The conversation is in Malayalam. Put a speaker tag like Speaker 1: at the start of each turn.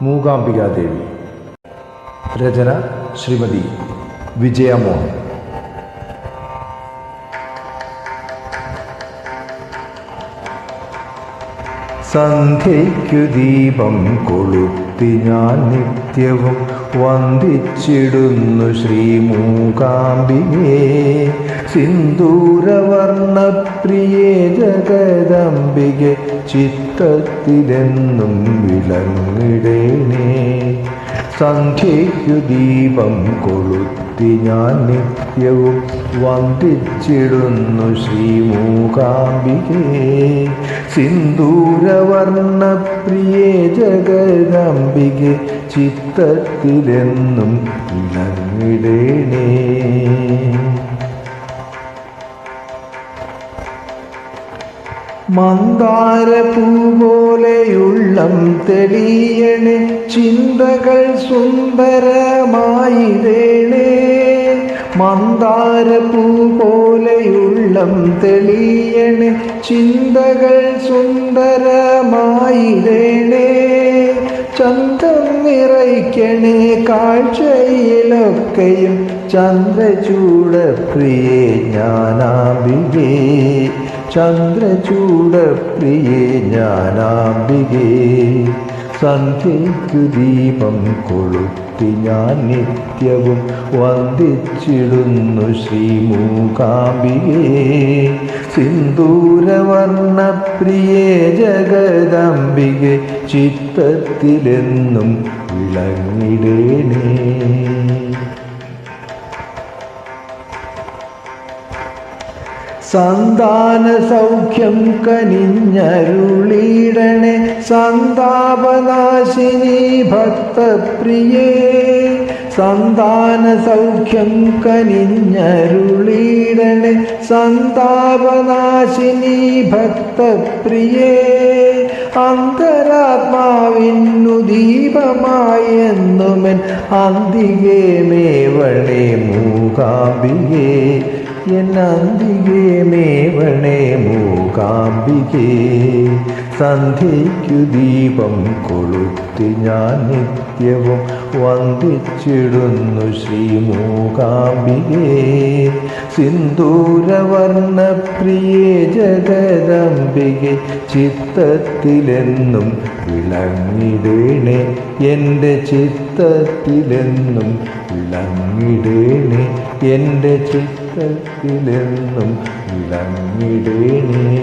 Speaker 1: മൂകാംബികാദേവി. രചന ശ്രീമതി വിജയമോഹൻ. സന്ധ്യയ്ക്കു ദീപം കൊളുത്തി ഞാൻ നിത്യവും വന്ദിച്ചിടുന്നു ശ്രീ മൂകാംബികേ. സിന്ദൂരവർണ്ണപ്രിയേ ജഗദംബികെ, ചിത്തത്തിലെന്നും വിളങ്ങിടേണേ. സന്ധ്യയ്ക്കു ദീപം കൊളുത്തി ഞാൻ നിത്യവും വന്ദിച്ചിടുന്നു ശ്രീ മൂകാംബികേ. സിന്ദൂരവർണ്ണപ്രിയേ ജഗദംബികെ, ചിത്തത്തിലെന്നും വിളങ്ങിടേണേ. മന്ദാരപ്പൂ പോലെയുള്ളം തെളിയണേ, ചിന്തകൾ സുന്ദരമായിടേണേ. മന്ദാരപ്പൂ പോലെയുള്ളം തെളിയണേ, ചിന്തകൾ സുന്ദരമായിടേണേ. ചന്തം നിറയ്ക്കണേ കാഴ്ചയിലൊക്കെയും, ചന്ദ്രചൂഡപ്രിയേ ജ്ഞാനാംബികേ. ചന്ദ്രചൂഡപ്രിയേ ജ്ഞാനാംബികേ. സന്ധ്യയ്ക്കു ദീപം കൊളുത്തി ഞാൻ നിത്യവും വന്ദിച്ചിടുന്നു ശ്രീ മൂകാംബികേ. സിന്ദൂരവർണ്ണപ്രിയേ ജഗദംബികെ, ചിത്തത്തിലെന്നും വിളങ്ങിടേണേ. സന്താന സൗഖ്യം കനിഞ്ഞരുളിടണേ, സന്താപനാശിനി ഭക്തപ്രിയേ. സന്താന സൗഖ്യം കനിഞ്ഞരുളിടണേ, സന്താപനാശിനി ഭക്തപ്രിയേ. അന്തരാത്മാവിന്നു ദീപമായെന്നുമെൻ അന്തികേ മേവണേ മൂകാംബികേ. എന്നന്തികേ മേവണേ മൂകാംബികേ. സന്ധ്യയ്ക്കു ദീപം കൊളുത്തി ഞാൻ നിത്യവും വന്ദിച്ചിടുന്നു ശ്രീ മൂകാംബികേ. സിന്ദൂരവർണ്ണപ്രിയേ ജഗദംബികെ, ചിത്തത്തിലെന്നും വിളങ്ങിടേണേ. എൻ്റെ ചിത്തത്തിലെന്നും വിളങ്ങിടേണേ. എൻ്റെ ചിത്തത്തിലെന്നും വിളങ്ങിടേണേ.